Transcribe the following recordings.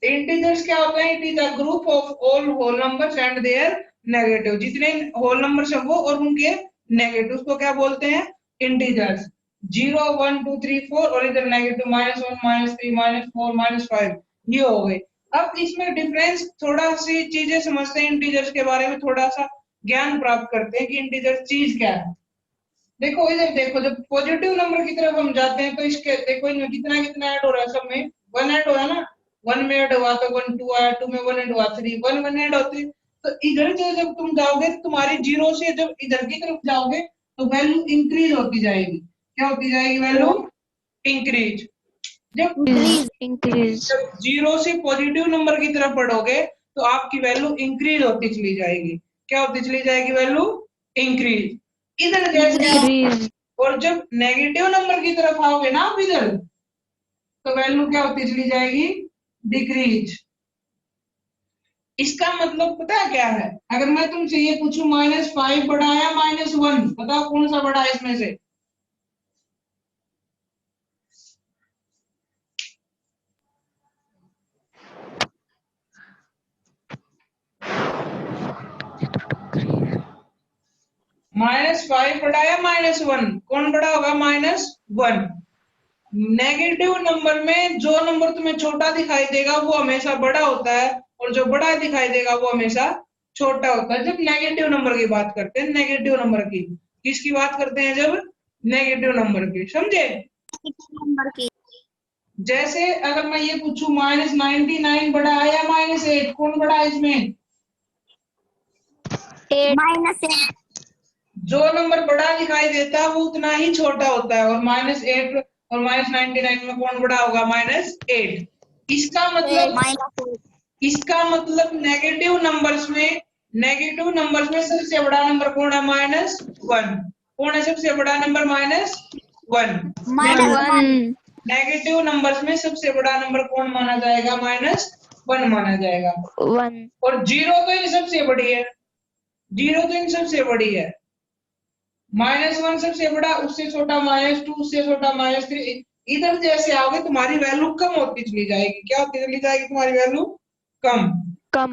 Integers क्या होता है? It is a group of all whole numbers and their negative. जितने होल नंबर्स हैं वो और उनके नेगेटिव को क्या बोलते हैं? इंटीजर्स। 0 1 2 3 4 और इधर नेगेटिव -1 -3 -4 -5 ये हो गए। अब इसमें डिफरेंस थोड़ा सी चीजें समझते हैं, इंटीजर्स के बारे में थोड़ा सा ज्ञान प्राप्त करते हैं कि इंटीजर चीज क्या है। देखो इधर देखो, जब पॉजिटिव नंबर की तरफ हम जाते हैं तो इसके देखो इनमें कितना कितना ऐड हो रहा है, सब में 1 ऐड हो रहा है ना। 1 में ऐड हुआ तो 1 2 आया, 2 में 1 ऐड हुआ 3 1 1 ऐड होती है। तो इधर से जब तुम जाओगे तुम्हारी जीरो से जब इधर की तरफ जाओगे तो वैल्यू इंक्रीज होती जाएगी। क्या होती जाएगी? Value increase. जब इंक्रीज जीरो से पॉजिटिव नंबर की तरफ बढ़ोगे तो आपकी वैल्यू इंक्रीज होती चली जाएगी। क्या होती चली जाएगी? Value increase. इधर जैसे इंक्रीज और जब नेगेटिव नंबर की तरफ आओगे ना आप इधर तो वैल्यू क्या होती चली जाएगी? डिक्रीज। इसका मतलब पता है क्या है? अगर मैं तुमसे ये पूछूं -5 बड़ा या -1, बताओ कौन सा बड़ा है इसमें से? -5 बड़ा या -1? कौन बड़ा होगा? -1। नेगेटिव नंबर में जो नंबर तुम्हें छोटा दिखाई देगा वो हमेशा बड़ा होता है और जो बड़ा दिखाई देगा वो हमेशा छोटा होता है। जब नेगेटिव नंबर की बात करते हैं, नेगेटिव नंबर की किसकी बात करते हैं? जब नेगेटिव नंबर की, समझे? नंबर की। जैसे अगर मैं ये पूछूं -99 बड़ा है या -8, कौन बड़ा है इसमें? -8। जो नंबर बड़ा दिखाई देता है वो उतना ही छोटा होता है। और -8 और -99 में कौन बड़ा होगा? -8। इसका मतलब नेगेटिव नंबर्स में सबसे बड़ा नंबर कौन है? -1। कौन है सबसे बड़ा नंबर? -1। -1 नेगेटिव नंबर्स में सबसे बड़ा नंबर कौन माना जाएगा? -1 माना जाएगा। 1 और जीरो तो इन सबसे बड़ी है, जीरो तो इन सबसे बड़ी है। -1 सबसे बड़ा, उससे छोटा -2, उससे छोटा -3। इधर जैसे आओगे तुम्हारी वैल्यू कम होती चली जाएगी। क्या होती चली जाएगी? तुम्हारी वैल्यू कम। कम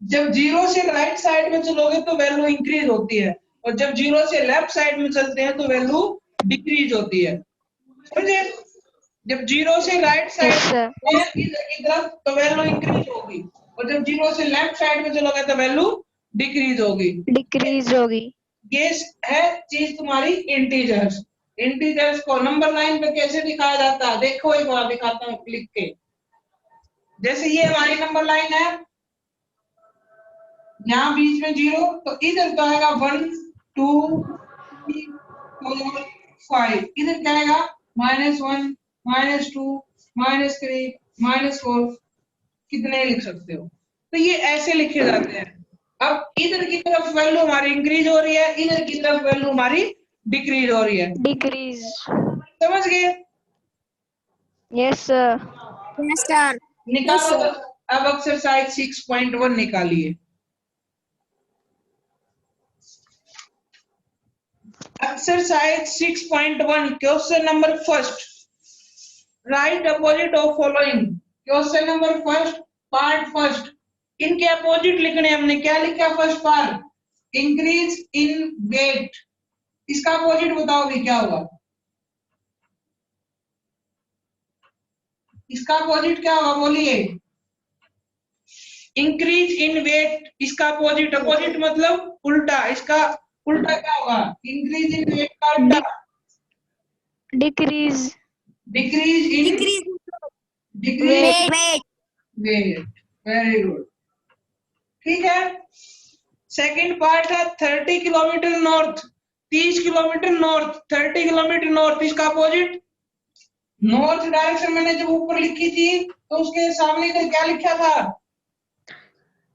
जब जीरो से राइट साइड में चलोगे तो वैल्यू इंक्रीज होती है और जब जीरो से लेफ्ट साइड में चलते हैं तो वैल्यू डिक्रीज होती है, समझे? जब जीरो से राइट साइड में इधर की तरफ तो वैल्यू इंक्रीज होगी और जब जीरो से लेफ्ट साइड में चलोगे तो वैल्यू डिक्रीज होगी। डिक्रीज होगी। ये है चीज तुम्हारी इंटीजर्स। इंटीजर्स को नंबर लाइन पे कैसे दिखाया जाता है? देखो एक बार दिखाता हूँ लिख के। जैसे ये हमारी नंबर लाइन है, यहाँ बीच में 0 तो इधर क्या आएगा? 1 2 3 4 5। इधर क्या आएगा? -1 -2 -3 -4। कितने लिख सकते हो? तो ये ऐसे लिखे जाते हैं। अब इधर की तरफ वैल्यू हमारी इंक्रीज हो रही है, इधर की तरफ वैल्यू हमारी डिक्रीज हो रही है। डिक्रीज। समझ गए? Yes sir. Yes sir. निकालो। अब एक्सरसाइज 6.1 निकालिए। Exercise 6.1 question number first, write opposite of following. Question number first, part first. इनके अपोजिट लिखने हमने। क्या लिखा first part? Increase in weight. इसका अपोजिट बताओगे क्या होगा? इसका अपोजिट क्या होगा? बोलिए। Increase in weight. इसका अपोजिट, अपोजिट मतलब उल्टा। इसका उल्टा क्या होगा? इंक्रीज इन वेट का उल्टा decrease. Decrease in weight. Weight. Very good, ठीक है। सेकंड पार्ट है 30 kilometre north. 30 kilometre north, 30 kilometre north. इसका अपोजिट नॉर्थ डायरेक्शन मैंने जब ऊपर लिखी थी तो उसके सामने इधर क्या लिखा था?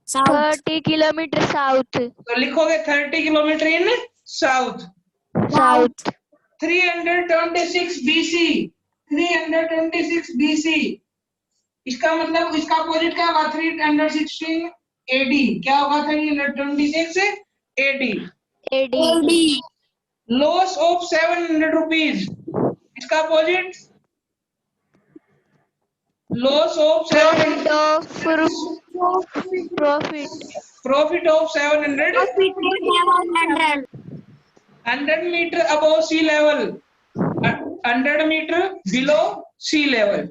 30 किलोमीटर साउथ। तो लिखोगे 30 किलोमीटर इन साउथ। South 326 BC. 326 बीसी। इसका मतलब इसका अपोजिट क्या होगा? 316 एडी। क्या होगा? 326 AD. AD. Loss of 700 rupees. इसका opposite Loss of Profit 700. of profit. Profit of 700. 700. 100 meter above sea level. 100 meter below sea level.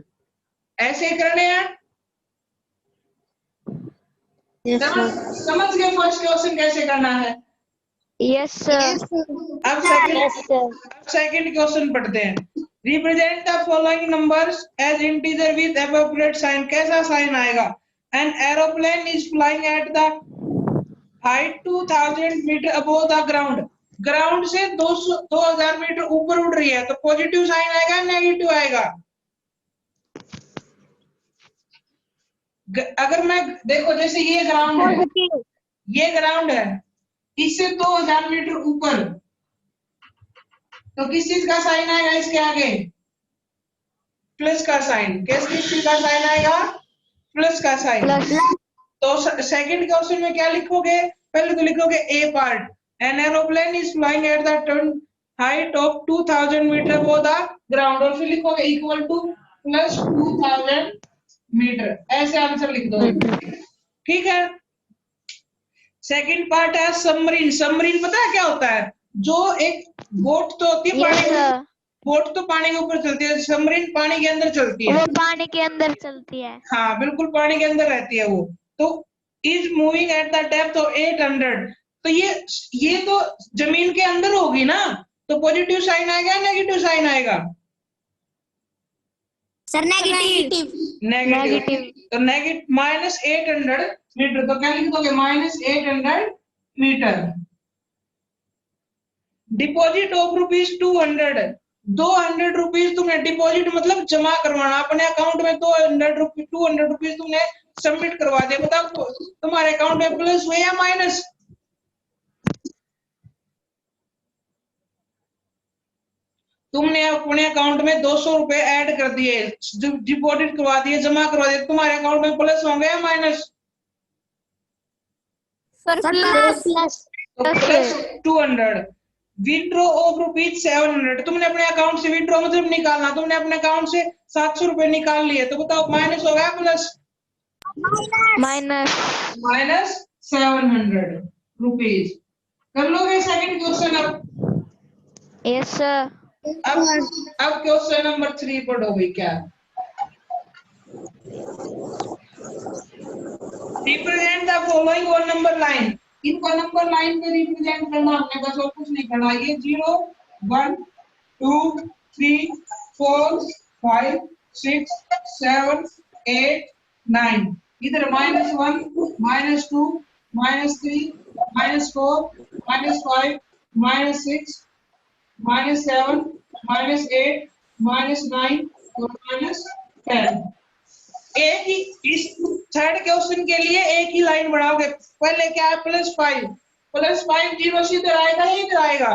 ऐसे ही करने हैं. Yes, sir. समझ गए फर्स्ट क्वेश्चन कैसे करना है. Yes, sir. अब Yes, sir. सेकंड क्वेश्चन पढ़ते हैं. Represent the following numbers as integer with appropriate sign. कैसा साइन आएगा? An aeroplane is flying at the height 2000 metre above the ground. Ground से 2000 मीटर ऊपर उड़ रही है, तो पॉजिटिव साइन आएगा, नेगेटिव आएगा? अगर मैं देखो, जैसे ये ग्राउंड है, Positive. ये ग्राउंड है, इससे 2000 मीटर ऊपर, तो किस चीज का साइन आएगा इसके आगे? प्लस का साइन. किस चीज का साइन आएगा? प्लस का साइन. Plus. तो सेकंड क्वेश्चन में क्या लिखोगे? पहले तो लिखोगे A part. An aeroplane is flying at the height of 2000 metre above the ground, और फिर लिखोगे इक्वल टू प्लस 2000 मीटर. ऐसे आंसर लिख दो. ठीक है. सेकंड पार्ट है सबमरीन. सबमरीन पता है क्या होता है? जो एक बोट तो होती है Yes, पानी में, sir. बोट तो पानी के ऊपर चलती है, सबमरीन पानी के अंदर चलती है. वो पानी के अंदर चलती है. हाँ, बिल्कुल पानी के अंदर रहती है वो. तो is moving at the depth of 800. तो ये तो जमीन के अंदर होगी ना, तो पॉजिटिव साइन आएगा, नेगेटिव साइन आएगा? Sir, negative. नेगेटिव. तो नेगेटिव माइनस 800 मीटर, तो क्या लिख दोगे? Minus 800 metre. Deposit of rupees 200. 200 rupees तुमने डिपॉजिट मतलब जमा करवाना अपने अकाउंट में. 200 रुपीज तुमने सबमिट करवा दिया. बताओ तुम्हारे अकाउंट में प्लस हुए या माइनस? तुमने अपने अकाउंट में 200 रुपए ऐड कर दिए, डिपॉजिट करवा दिए, जमा करवा दिए, तुम्हारे अकाउंट में प्लस होंगे या माइनस? Sir, plus. तो प्लस 200. Withdraw of rupees 700. तुमने अपने अकाउंट से विड्रॉ मतलब निकालना, तुमने अपने अकाउंट से 700 रुपए निकाल लिए, तो बताओ माइनस हो गया प्लस? Minus. Minus 700 rupees. कर लोगे सेकंड क्वेश्चन? अब Yes, sir. अब क्वेश्चन नंबर 3 पढ़ो भाई. क्या? Represent the following on number line. इनको नंबर लाइन पे रिप्रेजेंट करना हमने, बस और कुछ नहीं करना. ये 0 1 2 3 4 5 6 7 8 9. इधर -1 -2 -3 -4 -5 -6 -7 -8 -9 और -10. एक ही इस थर्ड क्वेश्चन के लिए एक ही लाइन बढ़ाओगे. पहले क्या है? +5. +5 जीरो से इधर आएगा या इधर आएगा?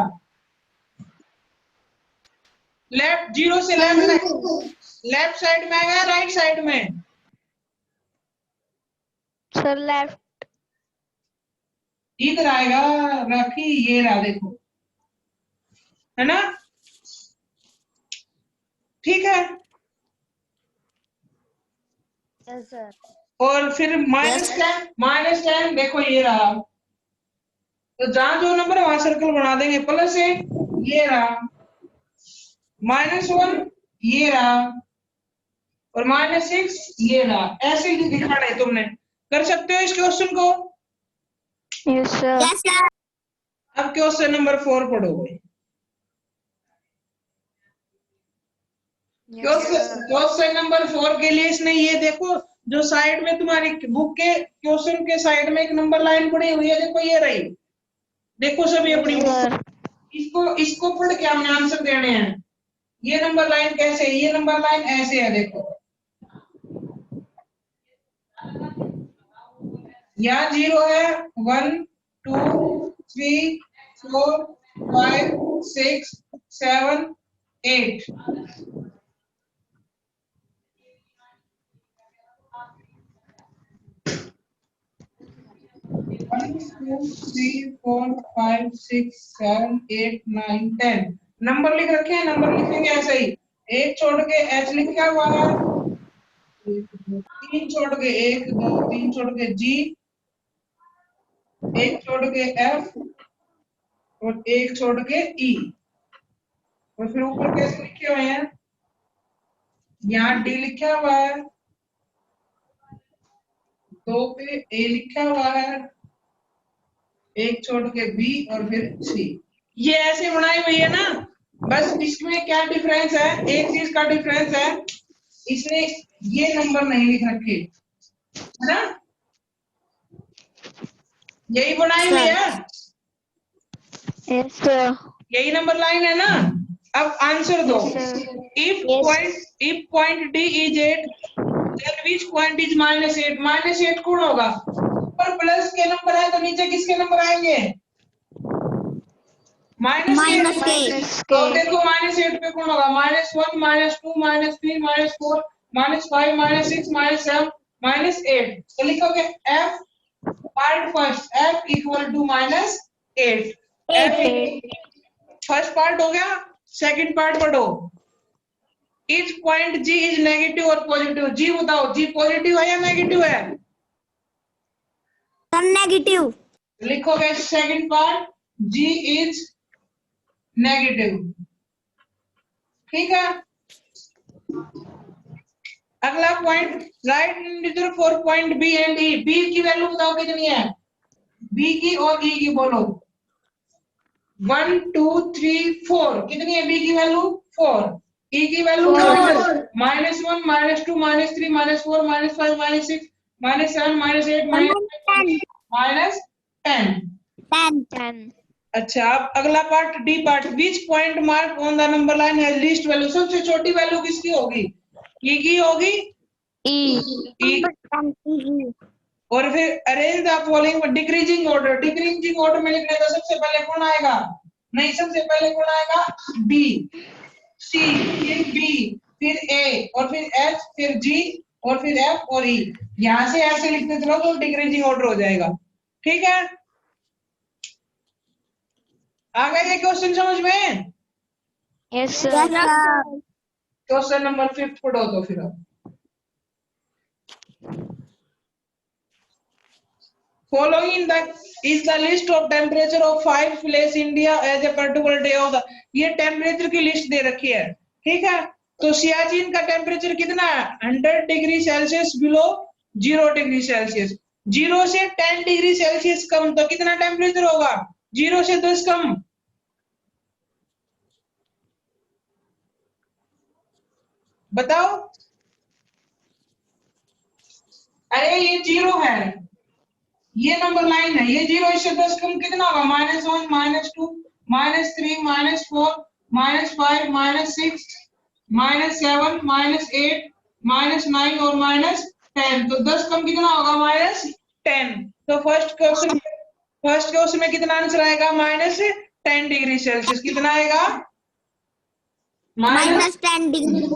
लेफ्ट, जीरो से लेफ्ट साइड में आएगा, राइट साइड में? Sir, left. इधर आएगा. राखी ये रहा, देखो, है ना? ठीक है. Yes, sir. और फिर -10 देखो ये रहा. तो जहां जो नंबर है वहां सर्कल बना देंगे. +8 ये रहा, -1 ये रहा, और -6 ये रहा. ऐसे ही दिखाना है तुमने. कर सकते हो इस क्वेश्चन को? Yes, sir. Yes, sir. अब क्वेश्चन नंबर 4 पढ़ोगे. क्वेश्चन नंबर 4 के लिए इसने ये देखो, जो साइड में तुम्हारी बुक के क्वेश्चन के साइड में एक नंबर लाइन पड़ी हुई है, देखो ये रही. देखो सभी अपनी बुक, इसको पढ़ के हमने आंसर देने हैं. ये नंबर लाइन कैसे है? ये नंबर लाइन ऐसे है, देखो. यहाँ 0 है, 1 2 3 4 5 6 7 8. One, 2, 3, 4, 5, 6, 7, 8, 9, 10. नंबर लिख रखे हैं. नंबर लिखेंगे ऐसे ही, एक छोड़ के एच लिखा हुआ है, तीन छोड़ के 1 2 3 छोड़ के G, एक छोड़ के F और एक छोड़ के E। और फिर ऊपर कैसे लिखे हुए हैं, यहाँ D लिखा हुआ है, 2 पे A लिखा हुआ है, एक छोड़ के B और फिर C। ये ऐसे बनाई हुई है ना, बस इसमें क्या डिफरेंस है, एक चीज का डिफरेंस है, इसने ये नंबर नहीं लिख रखे, है ना, यही बनाई हुई है, Yes, sir. यही नंबर लाइन है ना। अब आंसर दो। Yes, sir. if Yes. point D is 8, then which point is -8? -8 कौन होगा, ऊपर प्लस के नंबर है तो नीचे किसके नंबर आएंगे, -8। Minus K. Minus तो K. देखो -8 पे कौन होगा, -1 -2 -3 -4 -5 -6 -7 -8। तो लिखोगे F part first, F equal to -8। F first part हो गया, सेकंड पार्ट पढ़ो। Each point G is negative और पॉजिटिव। G बताओ, G पॉजिटिव है या नेगेटिव है, Sir, negative. लिखोगे second part G is negative, ठीक है। अगला point, write integer for point B and E। B की वैल्यू बताओ कितनी है, B की और E की बोलो। 1 2 3 4, कितनी है B की वैल्यू, 4। E की वैल्यू Four. -1 -2 -3 -4 -5 -6 -7 -8 -10। 10. Ten. अच्छा, अब अगला part D part, which point mark on the number line has least value. सबसे छोटी वैल्यू किसकी होगी, ई की होगी, E. ई। और फिर arrange the following decreasing order. Decreasing order में लिखने तो सबसे पहले कौन आएगा, नहीं सबसे पहले कौन आएगा, डी, सी, फिर बी, फिर ए और फिर एच, फिर जी और फिर एफ और ई। यहां से ऐसे लिखते चलो तो डिक्रीजिंग ऑर्डर हो जाएगा, ठीक है। आ गया ये क्वेश्चन समझ में। Yes, sir. Yes, sir. Question number 5 पढ़ो तो फिर अब। Following the is the list of temperature of 5 place India as a particular day of the। ये टेम्परेचर की लिस्ट दे रखी है, ठीक है। तो सियाचिन का टेम्परेचर कितना है, 100 degree Celsius below 0 degree Celsius. 0 से 10 डिग्री सेल्सियस कम तो कितना टेम्परेचर होगा, 0 से 10 कम, बताओ। अरे ये 0 है, ये नंबर लाइन है, ये 0 से 10 कम कितना होगा, -1 -2 -3 -4 -5 -6 -7 -8 -9 और -10। तो 10 कम कितना होगा, -10। तो फर्स्ट क्वेश्चन में कितना आंसर आएगा, -10 डिग्री सेल्सियस। कितना आएगा, Minus 10 degree.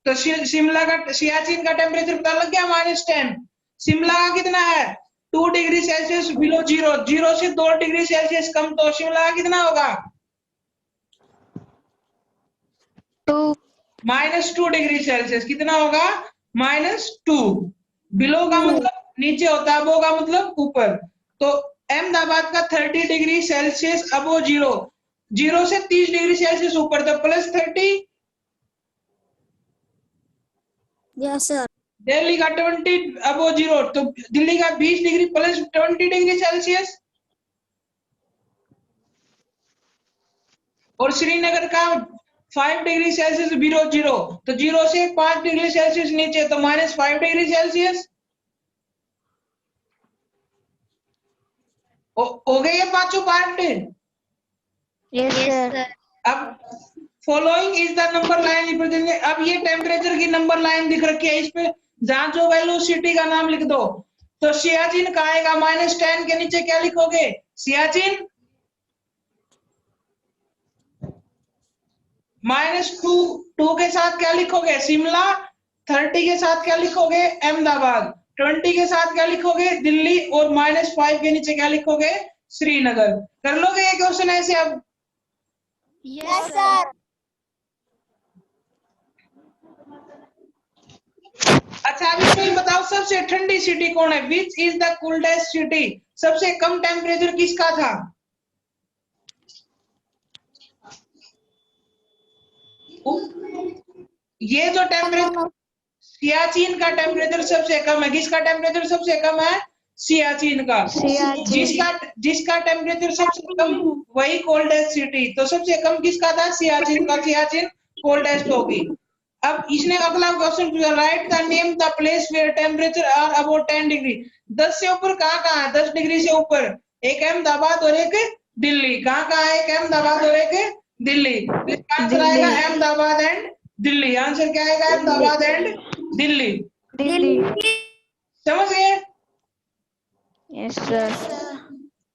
तो शिमला का, सियाचिन का टेम्परेचर पता लग गया, -10। शिमला का कितना है, 2 डिग्री सेल्सियस बिलो 0। 0 से 2 डिग्री सेल्सियस कम तो शिमला का कितना होगा, 2. -2 डिग्री सेल्सियस। कितना होगा, -2। बिलो का मतलब नीचे होता है, अबो का मतलब ऊपर। तो अहमदाबाद का 30 डिग्री सेल्सियस अबो 0, 0 से 30 डिग्री सेल्सियस ऊपर, तो +30। Yes, sir. दिल्ली का 20 अबो 0, तो दिल्ली का 20 डिग्री +20 डिग्री सेल्सियस। और श्रीनगर का 5 डिग्री सेल्सियस बिलो 0, तो 0 से 5 डिग्री सेल्सियस नीचे, तो -5 डिग्री सेल्सियस। हो गए ये पांचों पार्ट। Yes, sir. अब following is the number line representing. अब ये टेम्परेचर की नंबर लाइन दिख रखी है, इस पे जहां जो वैल्यू सिटी का नाम लिख दो। तो सियाचिन का आएगा -10 के नीचे क्या लिखोगे, सियाचिन। -2 के साथ क्या लिखोगे, शिमला। 30 के साथ क्या लिखोगे, अहमदाबाद। 20 के साथ क्या लिखोगे, दिल्ली। और -5 के नीचे क्या लिखोगे, श्रीनगर। कर लोगे ये क्वेश्चन ऐसे अब। Yes, sir. अच्छा अभी कोई बताओ सबसे ठंडी सिटी कौन है? Which is the coldest city? सबसे कम टेम्परेचर किसका था? ये जो टेम्परेचर सियाचिन का टेम्परेचर सबसे कम है। किसका टेम्परेचर सबसे कम है? सियाचिन का। सियाचिन। जिसका टेम्परेचर सबसे कम वही कोल्डेस्ट सिटी। तो सबसे कम किसका था? सियाचिन का। सियाचिन कोल्डेस्ट होगी। अब इसने अगला क्वेश्चन पूछा, write the name the place where temperature are about 10 degree. 10 से ऊपर कहाँ कहाँ है? 10 डिग्री से ऊपर एक अहमदाबाद और एक दिल्ली। कहाँ कहाँ है? एक अहमदाबाद और एक दिल्ली। इसका आंसर आएगा अहमदाबाद एंड दिल्ली। आंसर क्या आएगा? अहमदाबाद एंड दिल्ली। दिल्ली। समझ गए? Yes sir.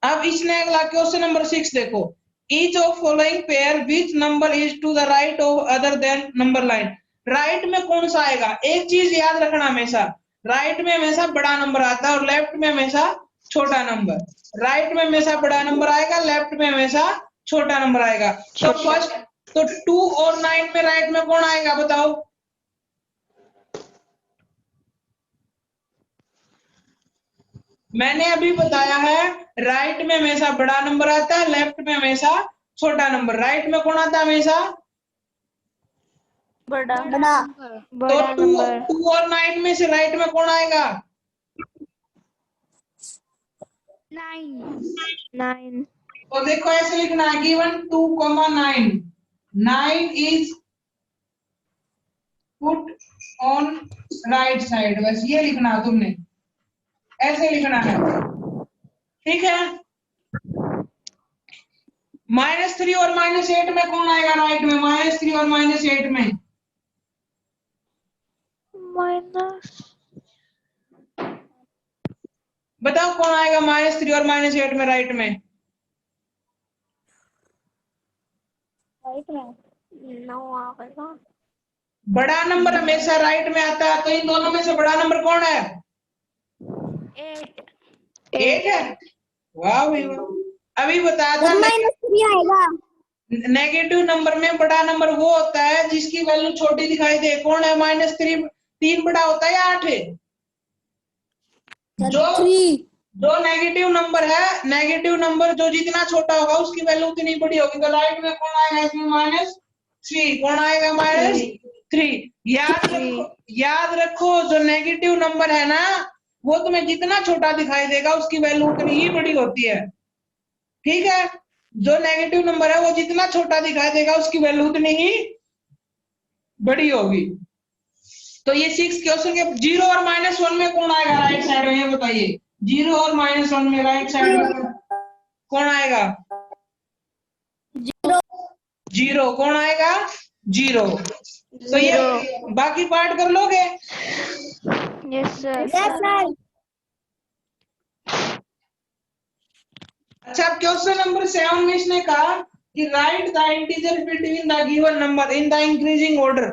अब इसने अगला क्वेश्चन नंबर 6 देखो, each of following pair which number is to the right of other than number line. Right में कौन सा आएगा? एक चीज याद रखना हमेशा, राइट में हमेशा बड़ा नंबर आता है और लेफ्ट में हमेशा छोटा नंबर। राइट में हमेशा बड़ा नंबर आएगा, लेफ्ट में हमेशा छोटा नंबर आएगा। तो फर्स्ट तो 2 और 9 में राइट में कौन आएगा बताओ? मैंने अभी बताया है, राइट में हमेशा बड़ा नंबर आता है, लेफ्ट में हमेशा छोटा नंबर। राइट में कौन आता है हमेशा? बड़ा तो 2 और 9 में से राइट में कौन आएगा? 9। तो देखो ऐसे लिखना है, given 2, 9। 9 is put on right side. बस ये लिखना है तुमने, ऐसे लिखना है, ठीक है। -3 और -8 में कौन आएगा राइट में? -3 और -8 में बताओ कौन आएगा? -3 और -8 में राइट में 9 आएगा। बड़ा नंबर हमेशा राइट में आता है। तो इन दोनों में से बड़ा नंबर कौन है? 8 है। वाह भाई वाह। अभी बताया था -3 आएगा। नेगेटिव नंबर में बड़ा नंबर वो होता है जिसकी वैल्यू छोटी दिखाई दे। कौन है? -3। 3 बड़ा होता है या 8 है? जो नेगेटिव नंबर है, नेगेटिव नंबर जो जितना छोटा होगा उसकी वैल्यू उतनी बड़ी होगी। तो राइट में कौन आएगा इसमें? -3। कौन आएगा? -3। याद रखो जो नेगेटिव नंबर है ना, वो तुम्हें जितना छोटा दिखाई देगा उसकी वैल्यू उतनी ही बड़ी होती है, ठीक है। जो नेगेटिव नंबर है वो जितना छोटा दिखाई देगा उसकी वैल्यू उतनी ही बड़ी होगी। तो ये 6 क्वेश्चन के 0 और -1 में कौन आएगा राइट साइड में? ये बताइए, 0 और -1 में राइट साइड में कौन आएगा? 0। कौन आएगा? 0। तो ये बाकी पार्ट कर लोगे? Yes sir. अच्छा क्वेश्चन नंबर 7 में इसने कहा कि right the integer between the given number in the increasing order.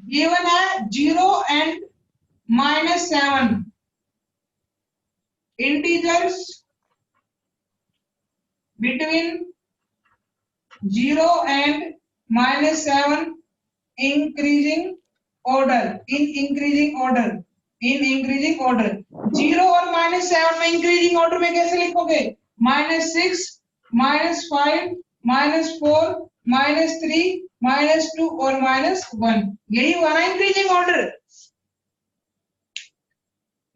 Given है 0 and -7 integers between 0 and -7 increasing order, in increasing order, in increasing order। 0 और -7 में इंक्रीजिंग ऑर्डर में कैसे लिखोगे? -6, -5, -4, -3, -2 और -1। यही हुआ ना इंक्रीजिंग ऑर्डर।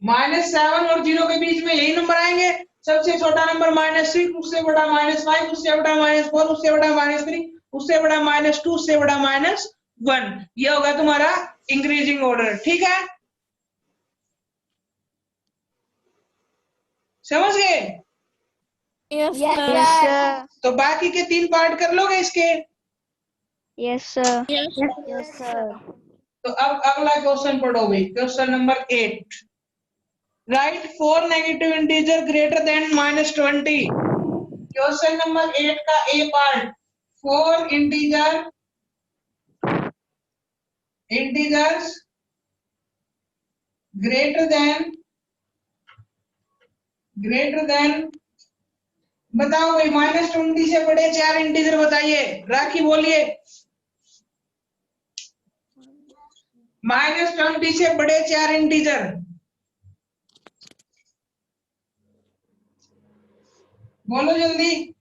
-7 और 0 के बीच में यही नंबर आएंगे। सबसे छोटा नंबर -6, उससे बड़ा -5, उससे बड़ा -4, उससे बड़ा -3, उससे बड़ा -2, उससे बड़ा -1। ये होगा तुम्हारा इंक्रीजिंग ऑर्डर, ठीक है। समझ गए? Yes sir. तो बाकी के 3 पार्ट कर लोगे इसके? Yes sir. Yes sir. तो अब अगला क्वेश्चन पढ़ो भाई, question number 8। Right 4 negative integer greater than -20। Question number 8 का ए पार्ट, 4 इंटीजर्स ग्रेटर देन बताओ भाई, -20 से बड़े 4 इंटीजर बताइए। राखी बोलिए। -20 से बड़े 4 इंटीजर। बोलो जल्दी।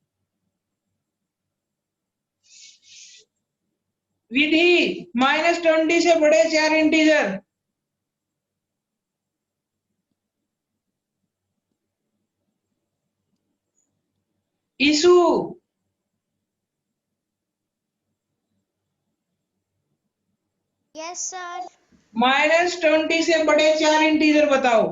विधि -20 से बड़े 4 इंटीजर। ईसु यस सर। -20 से बड़े 4 इंटीजर बताओ।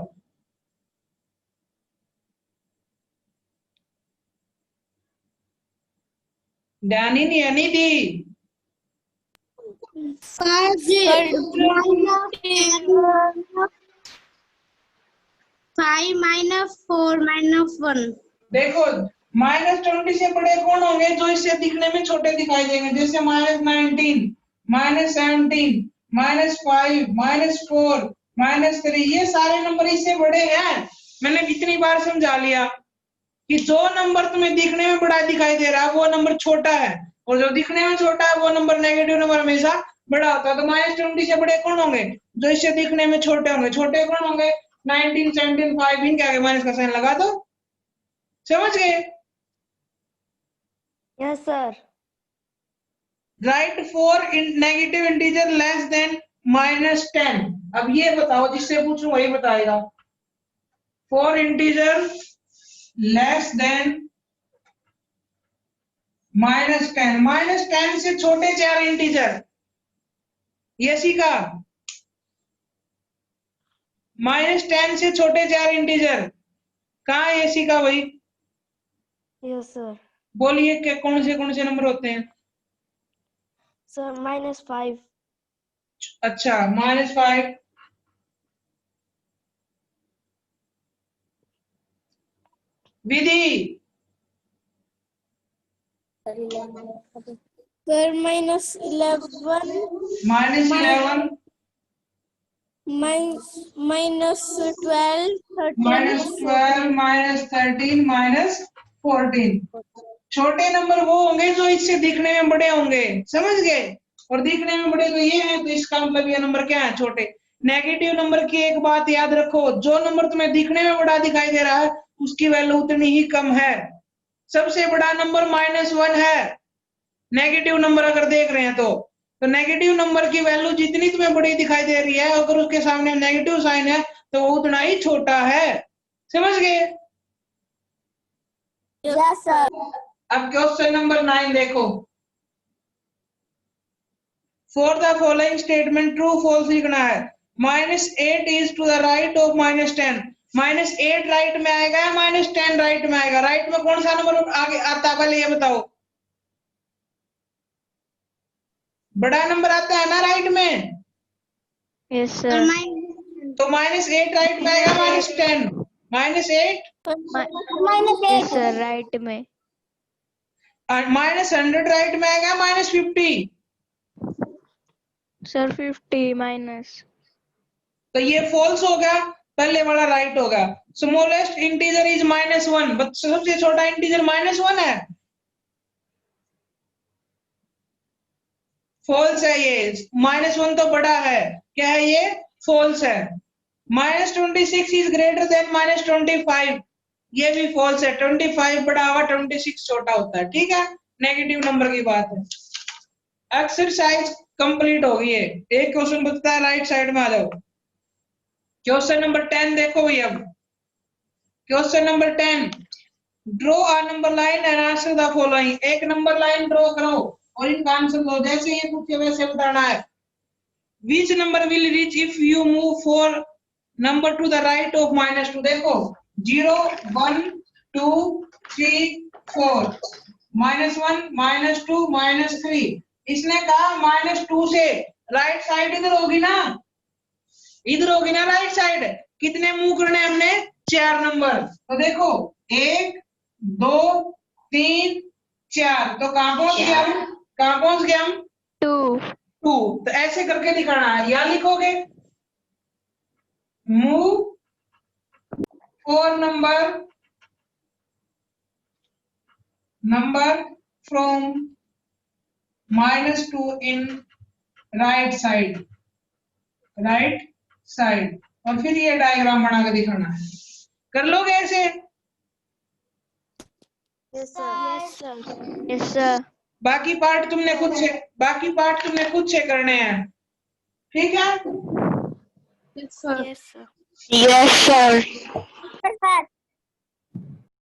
डैनी नहीं है निधि। फाइव -4 -1। देखो -20 से बड़े कौन होंगे जो इससे दिखने में छोटे दिखाई देंगे, जैसे -19, -17, -5, -4, -3, ये सारे नंबर इससे बड़े हैं। मैंने कितनी बार समझा लिया कि जो नंबर तुम्हें दिखने में बड़ा दिखाई दे रहा है वो नंबर छोटा है, और जो दिखने में छोटा है वो नंबर नेगेटिव नंबर हमेशा बड़ा होता है। तो -20 से बड़े कौन होंगे जो इससे दिखने में छोटे होंगे। छोटे कौन होंगे? 19, 17, 5, इनके आगे माइनस का साइन लगा दो। समझ गए? Yes sir. Right 4 negative integer less than -10। अब ये बताओ, जिससे पूछूं वही बताएगा। 4 इंटीजर लेस देन -10। -10 से छोटे 4 इंटीजर, ये सीखा। -10 से छोटे 4 इंटीजर कहाँ है, ये सीखा भाई। Yes sir. बोलिए कि कौन से नंबर होते हैं? सर -5। अच्छा, -5। विधि सर -11 -11 -12 -12 -13 -14। छोटे नंबर वो होंगे जो इससे दिखने में बड़े होंगे, समझ गए। और दिखने में बड़े तो ये हैं, तो इसका मतलब ये नंबर क्या है? छोटे। नेगेटिव नंबर की एक बात याद रखो, जो नंबर तुम्हें दिखने में बड़ा दिखाई दे रहा है उसकी वैल्यू उतनी ही कम है। सबसे बड़ा नंबर -1 है, नेगेटिव नंबर अगर देख रहे हैं तो नेगेटिव नंबर की वैल्यू जितनी तुम्हें बड़ी दिखाई दे रही है, अगर उसके सामने नेगेटिव साइन है तो वो उतना ही छोटा है। समझ गए? Yes sir. अब क्वेश्चन नंबर 9 देखो। For the following statement true false लिखना है। -8 is to the right of -10। -8 right में आएगा या -10 राइट में आएगा? राइट में कौन सा नंबर आगे आता है पहले ये बताओ। बड़ा नंबर आता है ना राइट में। Yes sir. तो -8 राइट में आएगा, -10 -8 यस सर राइट में। और -100 राइट में आएगा, -50। Sir 50 minus. तो ये फॉल्स होगा, पहले वाला राइट होगा। स्मॉलेस्ट इंटीजर इज -1, सबसे छोटा इंटीजर -1 है। फॉल्स है ये। -1 तो बड़ा है, क्या है ये? फॉल्स है। -26 इज ग्रेटर देन -25, ये भी फॉल्स है। 25 बड़ा हुआ, 26 छोटा होता है। ठीक है, नेगेटिव नंबर की बात है। एक्सरसाइज कंप्लीट हो गई है। एक क्वेश्चन बचता है, राइट साइड में आ जाओ। क्वेश्चन नंबर 10 देखो भैया। Question number 10, draw a number line and answer the following. एक नंबर लाइन ड्रॉ करो और इनका आंसर दो, जैसे ये पूछे वैसे बताना है। Which number will reach if you move 4 number to the right of -2? देखो 0, 1, 2, 3, 4, -1, -2, -3। इसने कहा -2 से राइट साइड इधर होगी ना, इधर होगी ना राइट साइड। कितने मूव करने हमने? 4 नंबर। तो देखो 1, 2, 3, 4। तो कहां पहुंच गए हम? कहां पहुंच गए हम? 2। तो ऐसे करके दिखाना है, या लिखोगे move 4 number from -2 in right side. Right side, और फिर ये डायग्राम बना के दिखाना है। कर लोगे ऐसे? Yes, sir. Yes, sir. बाकी पार्ट तुमने खुद से करने हैं, ठीक है? Yes, sir. Yes, sir. Yes, sir.